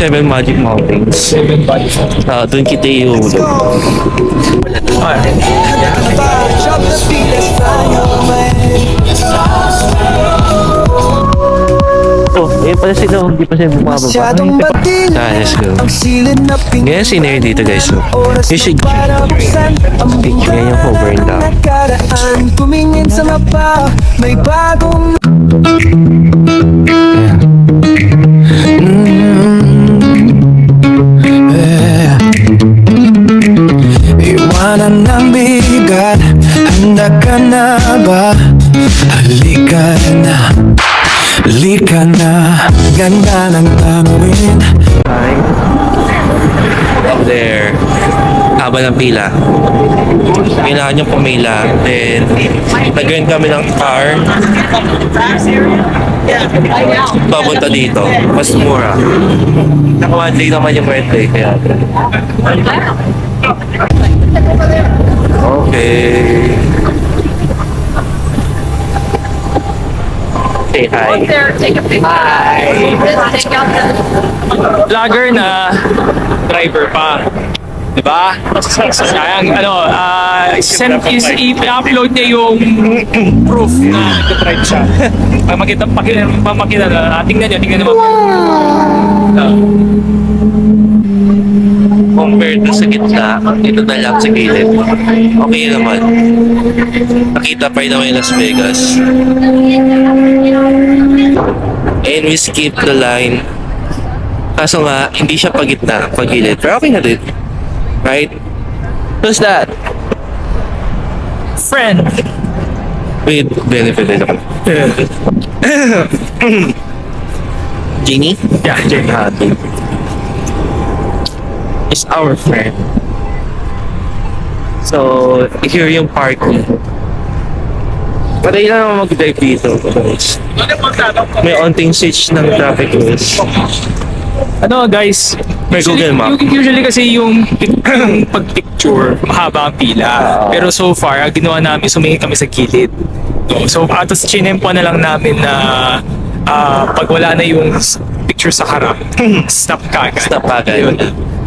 Seven Magic Mountains. Seven bodies. Doon kita ihulog. Oh, ayun pala sila. Hindi pa sila bumababa. Masyadong batin Let's go. ang silid na Ngayon scenery dito guys. You should buksan ang Yan yung hovering down. nakaraan. Tumingin sa mapa, may bagong iwanan ng bigat. Handa ka na ba? Halika na, halika na. Ganda ng tanawin. There. Haba ng pila. Kailangan yung pumila. Then, nag-rent kami ng car. Papunta dito. Mas mura. Naka 1 day naman yung rent day. Kaya. Okay. Say hi. There, take a picture. Hi. Take out the Vlogger na driver pa. Diba? Sayang, i-upload niya yung proof na nag-drive siya. Pamakita na, tingnan nyo. Compared to sa gitna, ito na lang sa gilid. Okay naman. Nakita pa rin naman yung Las Vegas. And we skip the line. Kaso nga, hindi siya pagitna, pagilid. Pero okay na din. Right? Who's that? Friend. With benefit din ako. Genie? Yeah, Jake. Genie. Is our friend. So, here yung parking. Patay lang naman mag-drive dito. May onting switch ng traffic rules. Guys, May Google Map. usually kasi yung pag-picture, mahaba ang pila. Pero so far, ang ginawa namin, sumingin kami sa gilid. So, tapos chinempo na lang namin na pag wala na yung picture sa harap, stop ka agad. Stop agad. Yun.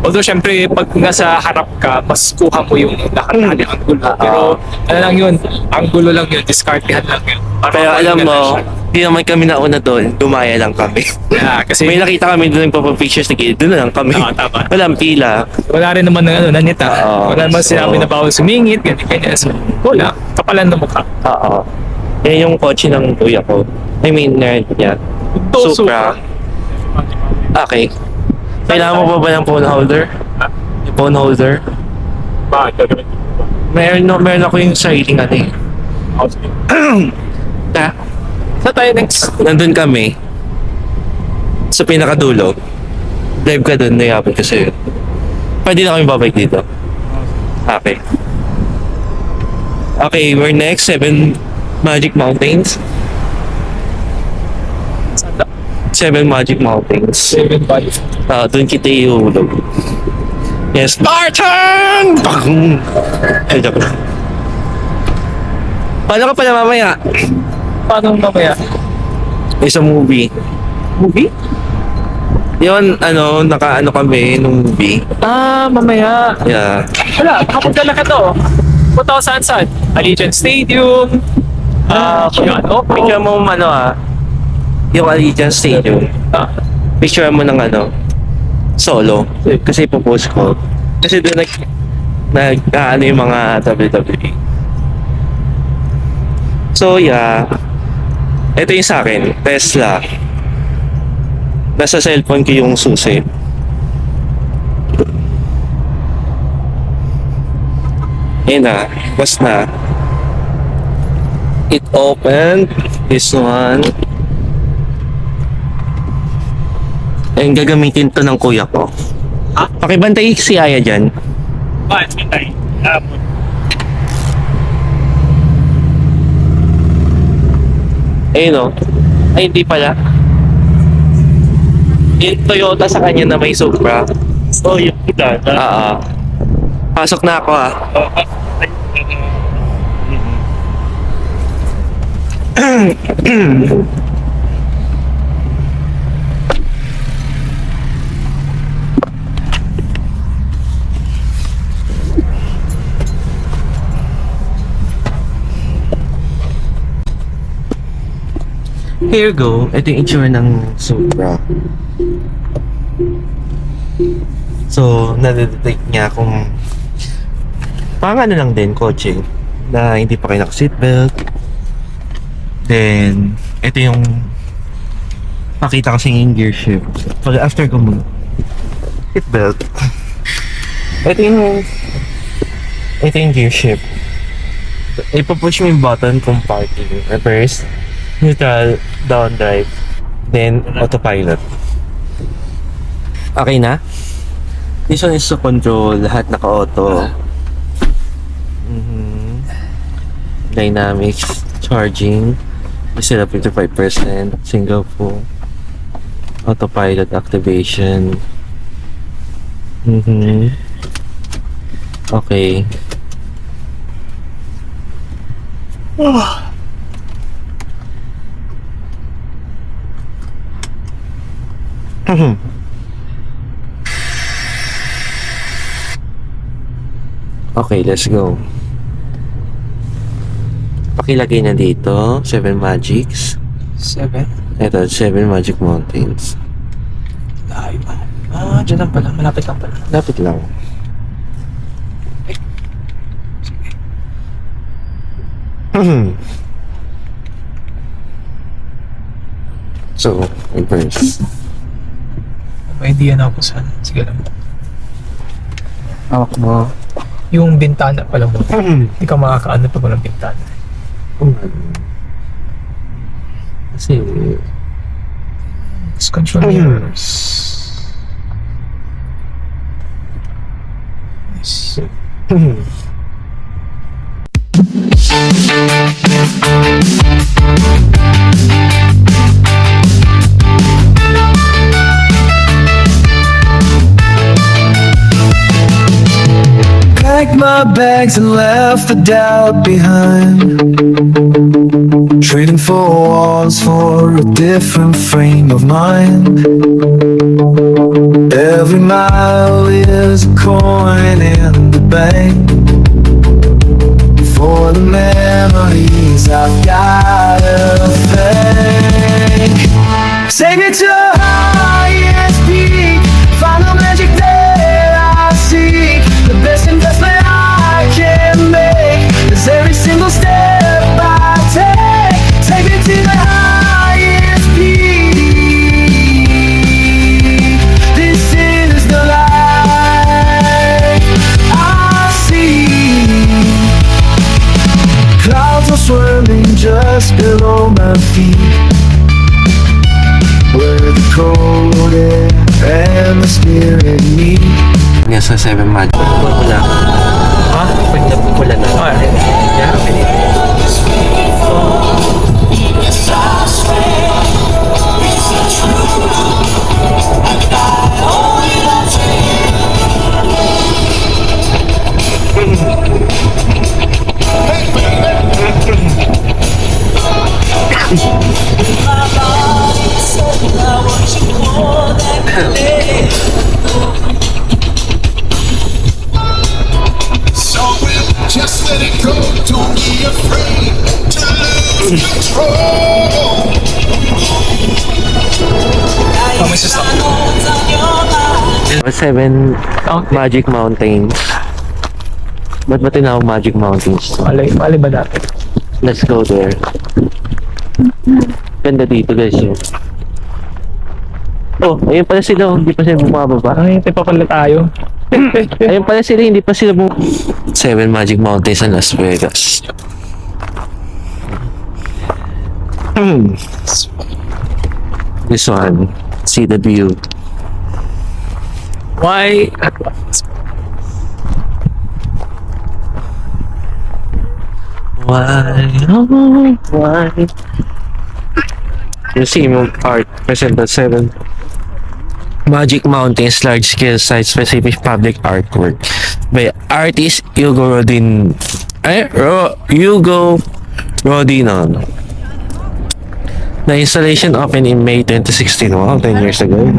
Although, syempre, pag nasa harap ka, mas kuha mo yung nakatali ang gulo. Pero, ano lang yun, ang gulo lang yun, discartehan lang yun. Pero alam mo, hindi naman kami nauna doon. Dumaya lang kami. Yeah, kasi May nakita kami doon nagpapapictures na gilid. Doon na lang kami. Tama. Walang pila. wala rin naman ng nanita. Oo. Wala naman So, sinabi na bawal sumingit, ganyan. So, wala. Kapalan na mukha. Oo. Yan yung kotse ng kuya ko. I mean, nerd niya. Ito, Supra. Okay. Kailangan mo pa ba ng phone holder? Yung phone holder? Bakit? Meron ako yung sariling Ta, Sa tayo next. nandun kami. Sa pinakadulo. Drive ka dun, nayabot ko sa'yo. Pwede na kami babalik dito. Okay. Okay, we're next. 7 Magic Mountains. 7 Magic Mountains. 7 bodies. Doon kita ihulog. Yes, Spartan! Bang! Ay, joke lang. Paano ka pala mamaya? Paano mamaya? Isang movie. Movie? Yun, naka-ano kami nung movie. Mamaya. Yeah. Wala, makapunta na ka to. Punta ko saan? Allegiant Stadium. Picture mo yung Allegiant Stadium. Picture mo ng solo. Kasi ipopost ko. Kasi doon yung mga WWE. So yeah. Ito yung sa akin, Tesla. Nasa cellphone ko yung susi. Ayun na, bas na. It opened. This one. And gagamitin to ng kuya ko. Pakibantay si Aya dyan. Bakit? Bintay. Ayun o. Ay, hindi pala. Yung Toyota sa kanya na may Supra. Oh, yung kita. Pasok na ako Here you go. Ito yung itsura ng Supra. So, nadedetect niya kung pang ano lang din, kotse na hindi pa kayo naka-seatbelt. Then, ito yung pakita kasi yung gear shift. Pag after ko mo seatbelt, ito yung gear shift. Ipapush mo yung button kung parking, reverse, neutral, down drive, then autopilot. Okay na? This one is to control, lahat naka-auto. Dynamics, charging, still up 55%, single full, autopilot activation. Okay. Okay, let's go. Pakilagay na dito, 7 magics. 7. Ito, 7 magic mountains. Layo pa. Dyan lang pala. Malapit lang pala. Lapit lang. So, reverse. May idea na ako saan. Sige lang. Hawak mo. Yung bintana pala mo. Hindi ka makakaano pag walang bintana. Kasi, Let's control mirrors. Nice. Packed my bags and left the doubt behind. Trading 4 walls for a different frame of mind. Every mile is a coin in the bank. For the memories I've gotta thank. Take me to the highest peak. Find the magic that I seek. The best investment I can make is every single step I take. Take me to the highest peak. This is the life I see. Clouds are swirling just below my feet, where the cold air and the spirit meet. yes, sa 7 magic. Pula. Ha? Pag napupula na. Okay. So just let it go, don't be afraid to lose control. May sasama. 7 Okay. magic mountains. Ba't ba tinawag magic mountains? Malay ba natin? Let's go there. Ganda dito guys. Oh, ayun pala sila. Hindi pa sila bumababa. Ay, tayo pa pala tayo. Ayun pala sila. Hindi pa sila 7 magic mountains in Las Vegas. This one. See the view. Why? Why? Oh, why? Museum of Art presents 7 Magic Mountains large-scale site-specific public artwork by artist Hugo Rodinon. The installation opened in May 2016. Wow, 10 years ago.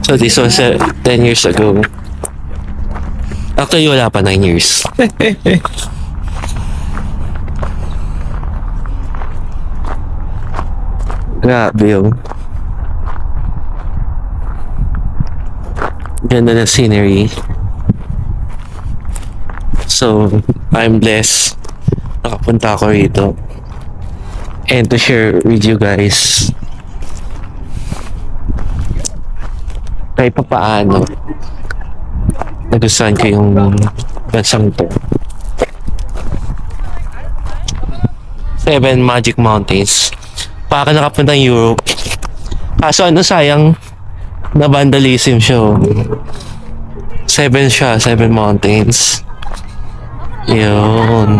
So this was 10 years ago. Actually, wala pa 9 years. Grabe yung ganda ng scenery. So, I'm blessed nakapunta ako rito and to share with you guys kahit pa paano nagustuhan ko yung bansang to. 7 Magic Mountains. Para nakapunta ng Europe. Kaso ano, sayang na vandalism siya. 7 siya, 7 mountains. Yun.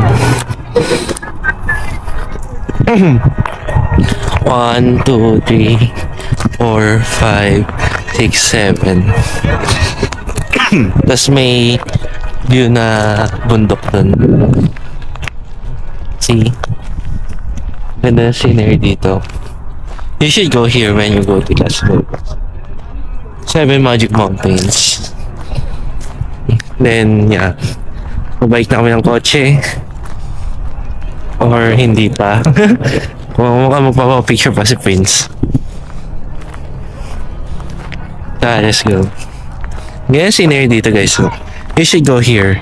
1, 2, 3, 4, 5, 6, 7. Tapos may view na bundok dun. See? Ganda na scenery dito. You should go here when you go to Las Vegas. 7 Magic Mountains. Then, yeah. Mabalik na kami ng kotse. Or hindi pa. Mukhang magpapapicture pa si Prince. Let's go. Ganyan scenery dito guys. You should go here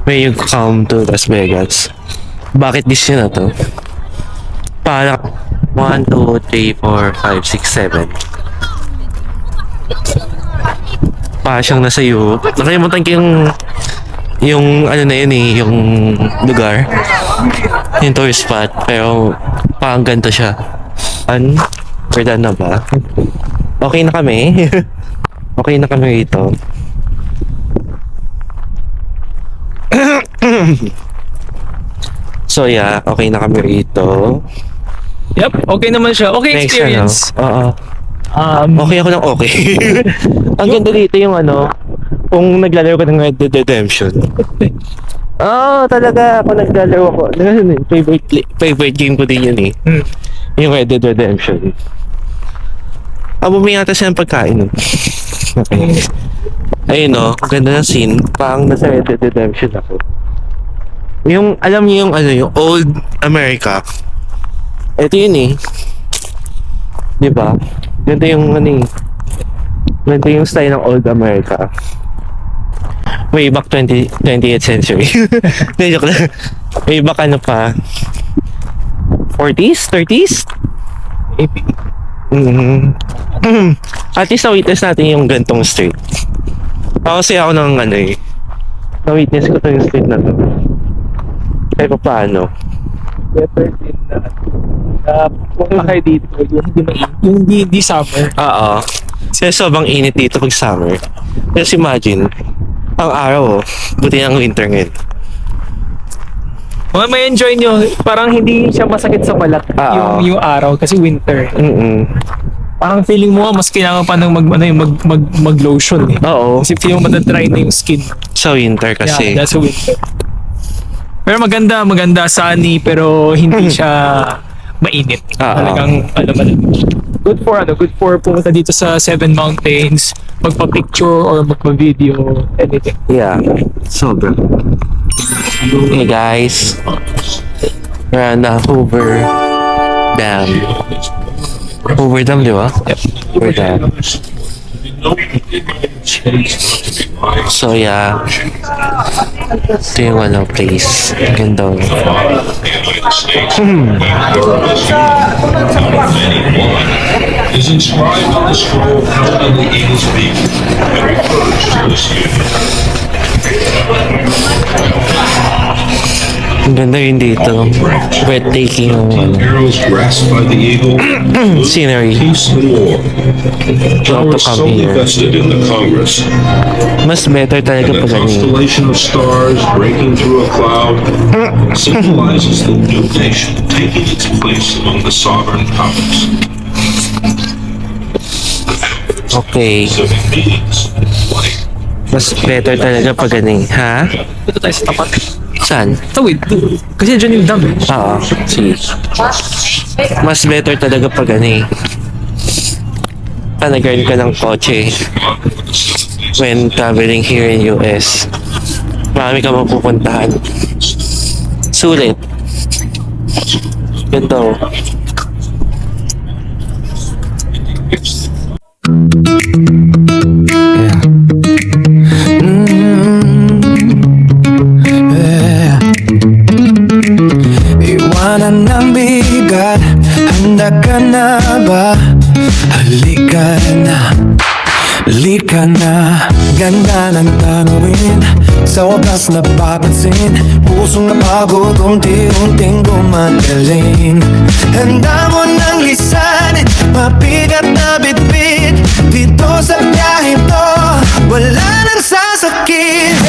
when you come to Las Vegas. Bakit this yun na to? Para 1, 2, 3, 4, 5, 6, 7. Para siyang nasa Europe. Nakalimutan ko yung ano na yun eh, yung lugar. Yung tourist spot. Pero parang ganito siya. We're done na ba? Okay na kami. Okay na kami rito. So yeah, okay na kami rito. Yep, okay naman siya. Okay Next, experience. Oo. Okay ako ng okay. Ang ganda dito yung ano, kung naglalaro ka ng Red Dead Redemption. Talaga ako naglalaro ako. Favorite game ko din yun eh. Yung Red Dead Redemption. Bumili ata siya ng pagkain. Okay. Ayun no, ang ganda ng scene. Parang nasa Red Dead Redemption ako. Yung, alam niyo yung ano, yung old America. Ito yun eh. Diba? Ganito yung ano eh. Ganito yung style ng old America. Way back 20th century. Hindi, joke lang. Way back ano pa. 40s? 30s? Maybe. At least na-witness natin yung gantong street. Kasi ako ng ano eh. Na-witness ko to yung street na to. Kaya pa paano? Better din na kung kayo dito, yung hindi summer. Oo. Kasi sobrang init dito pag summer. Just imagine, ang araw, buti ang winter ngayon. May enjoy nyo, parang hindi siya masakit sa balat yung araw kasi winter. Parang feeling mo mas kailangan pa ng mag lotion eh. Oo. Kasi feeling mo madadry na yung skin. Sa winter kasi. Yeah, that's a winter. Pero maganda, sunny pero hindi siya mainit. Talagang good for pumunta dito sa 7 Mountains, magpa-picture or magpa-video, anything. Yeah. Sobra. Hey guys. We're on the Hoover Dam. Hoover Dam, di ba? Yep. Hoover Dam. So yeah. Ito yung ano, place. Ganda. Is inscribed on the scroll found on the eagle's beak and refers to this union. Ang ganda yun dito. Breathtaking yung ano, Arrows grasped by the eagle. scenery. Peace and war. Not to Powers come solely here. vested in the Congress. Mas better talaga The pag ano. constellation of stars breaking through a cloud symbolizes the new nation taking its place among the sovereign powers. Okay. Civic meetings like Mas better talaga pag ano eh. Ha? Dito tayo sa tapat. Saan? Tawid. Kasi dyan yung dam eh. Oo. Sige. Mas better talaga pag ano eh. Nag-earn ka ng kotse when traveling here in US. Marami ka mapupuntahan. Sulit. Ganito. Iwanan ng bigat, handa ka na ba? Halika na, halika na. Ganda ng tanawin, sa wakas napapansin. Pusong napagod, unti-unting gumagaling. Handa mo nang lisanin, mabigat na bitbit. Dito sa biyaheng to, wala nang sasakit.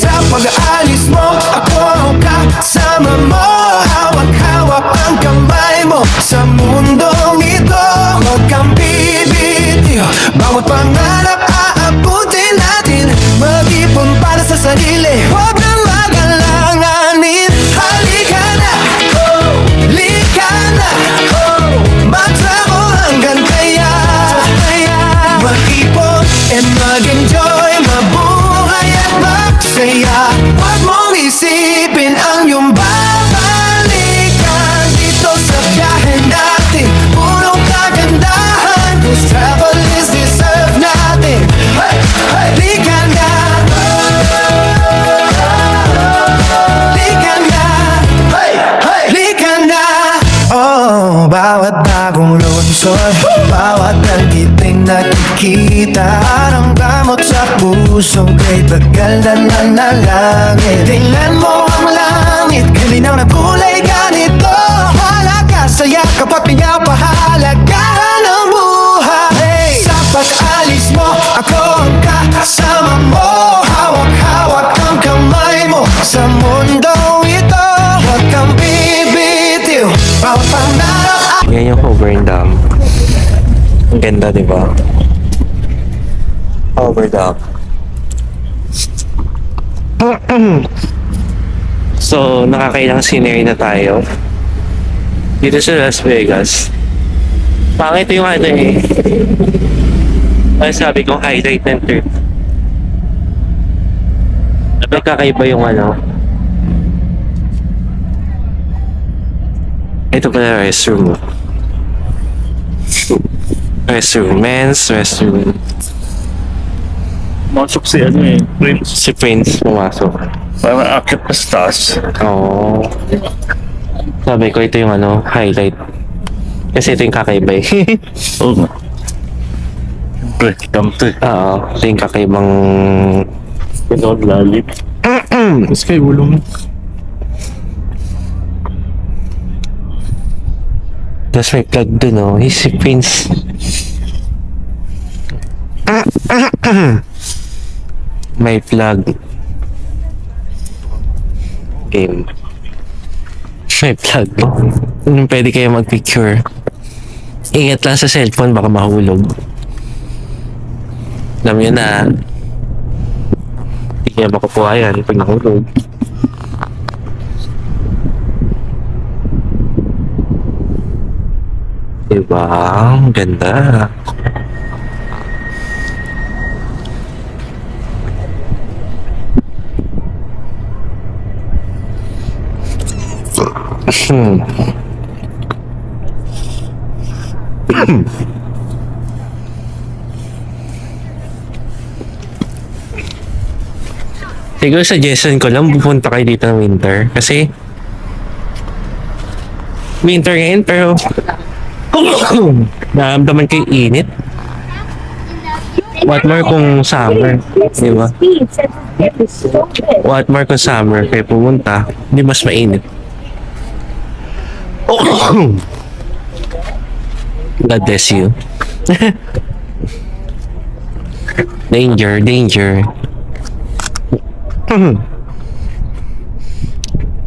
Sa pag-aalis mo, ako ang kasama mo. Hawak-hawak ang kamay mo sa mundong ito. Huwag kang bibitiw, bawat pangarap aabutin natin. Mag-ipon para sa sarili, huwag na mag-alanganin. Halika na, halika na, magtrabaho hanggang kaya. Mag-ipon and mag-enjoy, mabuhay at magsaya. Huwag mong isipin ang iyong babalikan. Dito sa biyahe natin, puro kagandahan. 'Cause travel is deserve natin. Halika na, halika na, halika na. Oh, bawat bagong lungsod, bawat nagtiting nakikita, parang gamot sa pusong kay tagal na nanalangin. Tingnan mo ang langit, kalinaw na kulay ganito. Halaga, saya kapag pinapahalagahan ang buhay. Sa pag-alis mo, ako ang kasama mo. Hawak-hawak ang kamay mo sa mundong ito. Huwag kang bibitiw, bawat pangarap. Yan yung Hovering Dam. Ang ganda, di ba? Hover Dam. So, nakakailang scenery na tayo. Dito sa Las Vegas. Pangit yung ano eh. Ano sabi kong highlight ng trip. Sabi kakaiba yung ano. Ito pala restroom. Restroom. Men's restroom. Masok si ano eh, Prince. Si Prince pumasok. Parang akit na sa taas. Oo. Sabi ko ito yung ano, highlight. Kasi ito yung kakaiba eh. Oo nga. Siyempre, kamte. Oo. Ito yung kakaibang... Pinod lalim. Tapos kay ulong. Tapos may plug dun oh. He's si Prince. May plug. Game. May plug. Pwede kayo mag-picture. Ingat lang sa cellphone, baka mahulog. Alam nyo na. Hindi kaya makukuha yan pag nahulog. Diba? Ang ganda. Siguro suggestion ko lang pupunta kayo dito ng winter kasi winter ngayon pero naramdaman ko yung init. What more kung summer, di ba? What more kung summer kayo pumunta, hindi mas mainit. God bless you. Danger, danger.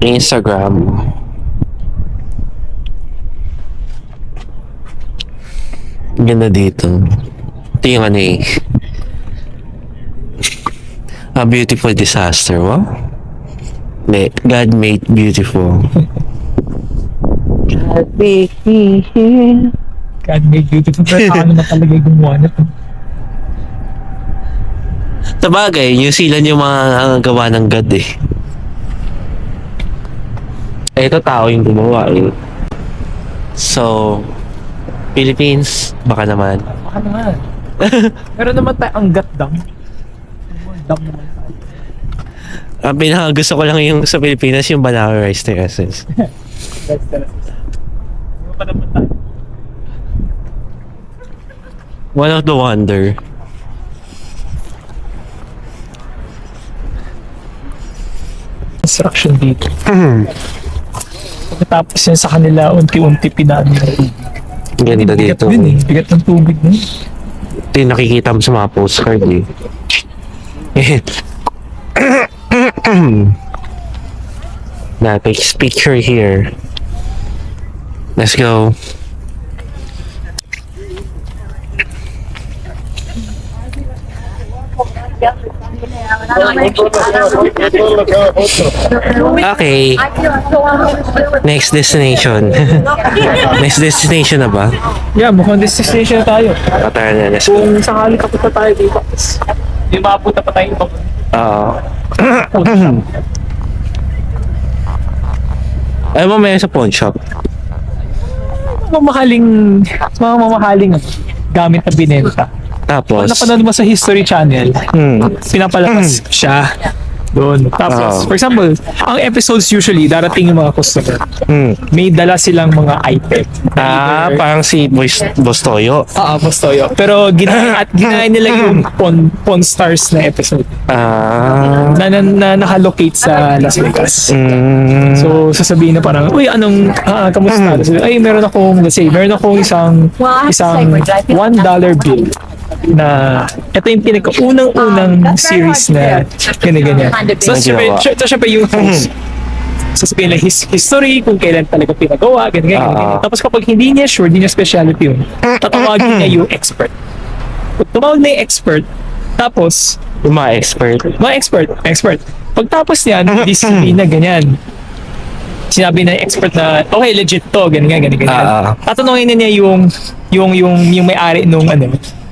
Instagram. Ganda dito. Ito yung ano eh. A beautiful disaster. Wow. Hindi. God made beautiful. God made me here. God made beautiful. Pero paano na talaga yung gumawa nito? Sabagay, New Zealand yung mga gawa ng God eh. Ito tao yung gumawa eh. So, Philippines, baka naman. Baka naman. Meron naman tayo ang dam. Dam naman tayo. Ang pinaka gusto ko lang yung sa Pilipinas, yung Banawe Rice Terraces. That's terraces. Hindi pa naman tayo. One of the wonder. Construction dito. Pagkatapos yan sa kanila, unti-unti pinaan yung tubig. Ganda Bigat dito. din eh. Bigat ng tubig nun. Ito yung nakikita mo sa mga postcard eh. That takes picture here. Let's go. Okay. Next destination. Next destination na ba? Yeah, mukhang destination na tayo. Tara na, let's go. Kung sakali kapunta tayo dito, may makapunta pa tayo ibang Oo. Alam mo, may sa pawn shop. mamahaling gamit na binenta. Tapos, Napanood mo sa History Channel, pinapalakas siya doon. Tapos, for example, ang episodes usually, darating yung mga customer. May dala silang mga item. parang si Boss Toyo. Postoyo. Pero ginaya nila yung Pawn Stars na episode na nakalocate sa Las Vegas. So, sasabihin na parang, uy, kamusta? Ay, meron akong isang $1 bill na ito yung pinaka-unang series na ganyan. So, syempre yung host. Sasabihin lang history, kung kailan talaga pinagawa, ganyan. Tapos kapag hindi niya sure, hindi niya specialty yun, tatawagin niya yung expert. Pag tumawag na yung expert, tapos, Yung mga expert. Pagtapos niyan, hindi sabihin na ganyan. Sinabi na expert na, okay, legit to, ganyan. Tatanungin na niya yung may-ari nung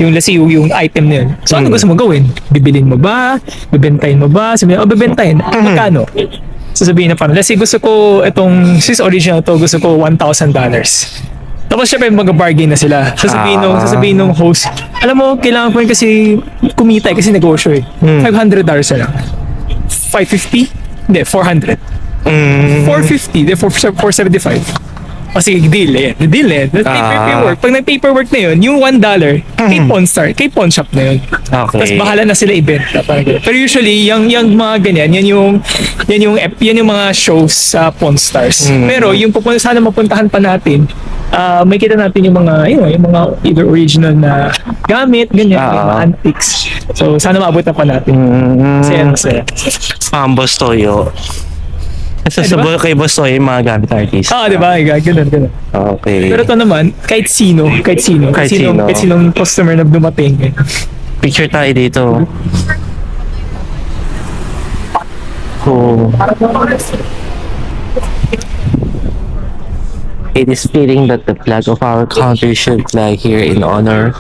let's say yung item na yun. So, ano gusto mo gawin? Bibilin mo ba? Bibentahin mo ba? Sabihin, bibentahin. Magkano? Sasabihin na parang, let's say gusto ko since original to, gusto ko $1,000. Tapos syempre mag-bargain na sila. Sasabihin nung host, alam mo, kailangan ko rin kasi kumita kasi negosyo eh. $500 na lang. $550? Hindi, $400. $450, then $475. O sige, deal na yan. Paperwork. Pag nag-paperwork na yun, yung $1, kay Pawn Shop na yun. Okay. Tapos bahala na sila ibenta. Pero usually, yung mga ganyan, yan yung mga shows sa Pawn Stars. Pero yung sana mapuntahan pa natin, may kita natin yung mga either original na gamit, ganyan, yung mga antiques. So, sana maabutan pa natin. Masaya. Boss Toyo. Sasabuhay kay Boss Toyo yung mga gamit artist. Diba? Ganun. Okay. Pero ito naman, kahit sinong customer na dumating. Picture tayo dito. Cool. It is fitting that the flag of our country should fly here in honor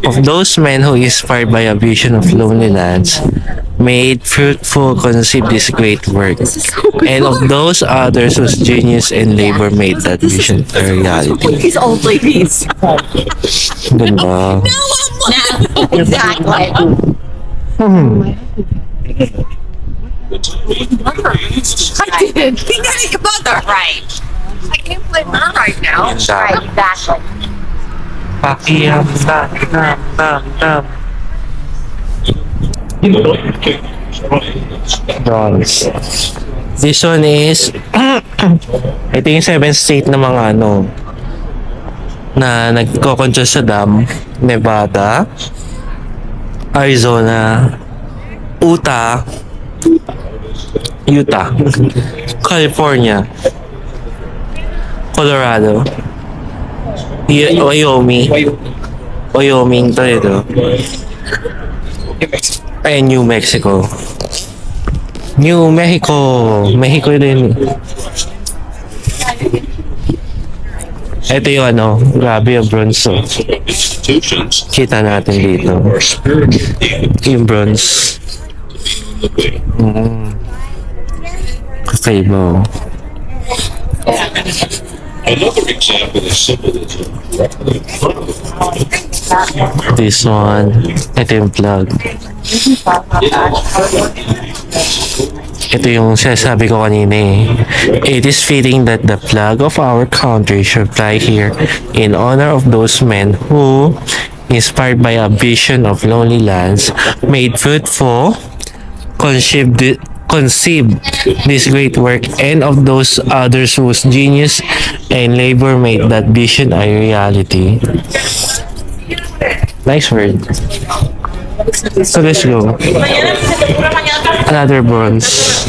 of those men who, inspired by a vision of lonely lands, made fruitful conceived this great work, and of those others whose genius and labor made that vision a reality. These old ladies. Ganda. Exactly. I did. He did your mother. Right. I can't blame her right now. Right, exactly. Pakiam bronze. This one is ito yung 7th state na mga na nagko-control sa dam. Nevada, Arizona, Utah, California, Colorado, Wyoming to ito. And New Mexico. Mexico din. Ito yung grabe yung bronze. Institutions Kita natin dito. are spiritual Yung bronze. Kakaiba. Another example of symbolism directly in front of the This one. Ito yung plug. Ito yung sinasabi ko kanina eh. It is fitting that the flag of our country should fly here in honor of those men who, inspired by a vision of lonely lands, made fruitful, conceived this great work, and of those others whose genius and labor made that vision a reality. Nice word. So let's go. Another bronze.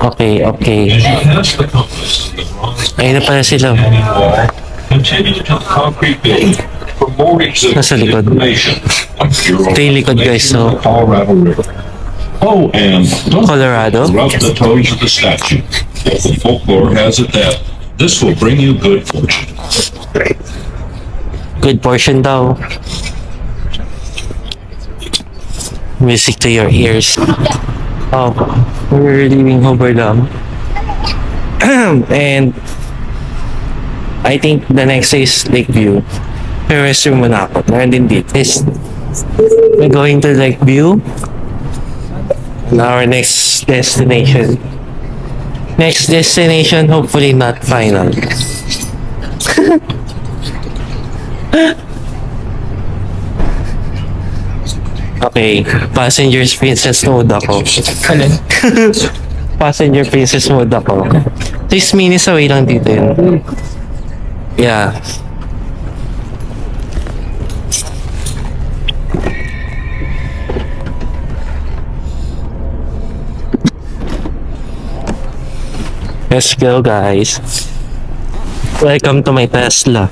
Okay. As the compass, the bronze Ayun na pala sila. continue to the concrete building for more exhibits Nasa and likod. information on Bureau Ito yung likod, guys, so- of Colorado River. Oh, and don't Colorado. rub the toes of the statue. The folklore has it that this will bring you good fortune. Good portion daw. Music to your ears. Oh, we're leaving Hoover Dam. And I think the next is Lakeview. Pero restroom muna ako. Meron din dito. We're going to Lakeview. And our next destination. Next destination, hopefully not final. Okay, passengers princess mode ako. Alin? Passenger princess mode ako. 6 minutes away lang dito yun. Yeah. Let's go, guys. Welcome to my Tesla.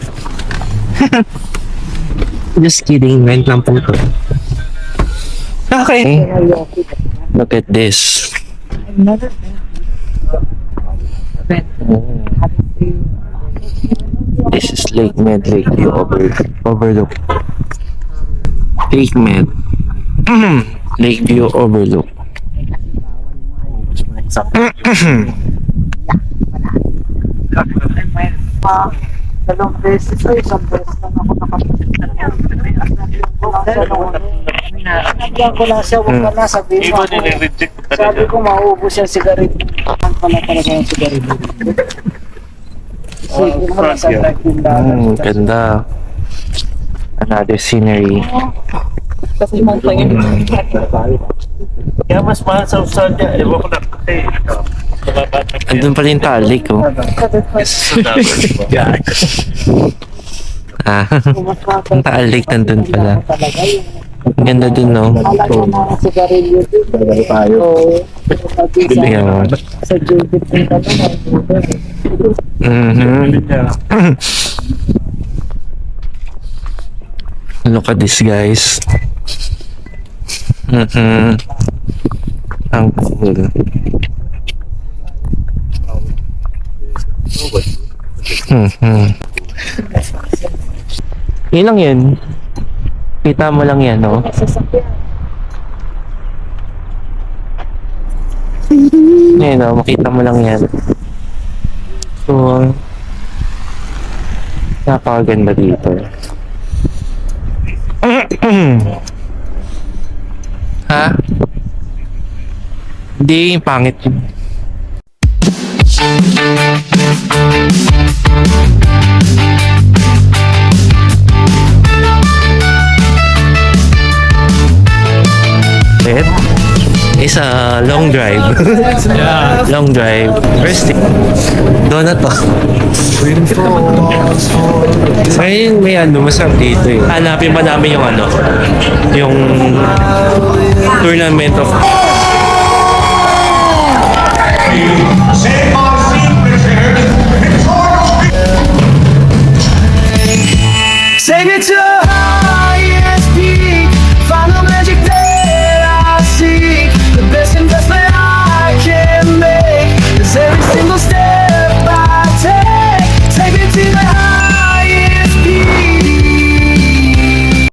Just kidding, rent lang po to. Okay. Look at this. This is Lake Med, Lakeview Overlook. Lake Med. Lakeview Overlook. Dalawang beses o isang beses lang ako nakapunta niya. Sinabihan ko lang siya, huwag ka na, sabihin mo ako. Sabi ko, maubos yung sigarilyo. Ang pala talaga yung sigarilyo. Sige mo lang sa drive yung dagat. Ganda. Another scenery. Kasi mong yun. Kaya mas mahal sa Australia. Ewan ko na kasi. Andun pa rin talik, oh. Ah, ang talik nandun pala. Ang ganda dun, no? Malaki na ang sigarilyo dito. Oo. Yeah. Sa Judith din ka Mhm. Look at this, guys. Mhm. Ang cool. Mhm. Yun lang yun. Kita mo lang yan, no? Yan, no? Makita mo lang yan. So, napakaganda dito. Ha? Hindi, pangit yun. It is a long drive. Yeah. Long drive. First thing. Donut to. Ngayon may ano, masarap dito eh. Hanapin pa namin yung ano, yung tournament of Take me to a high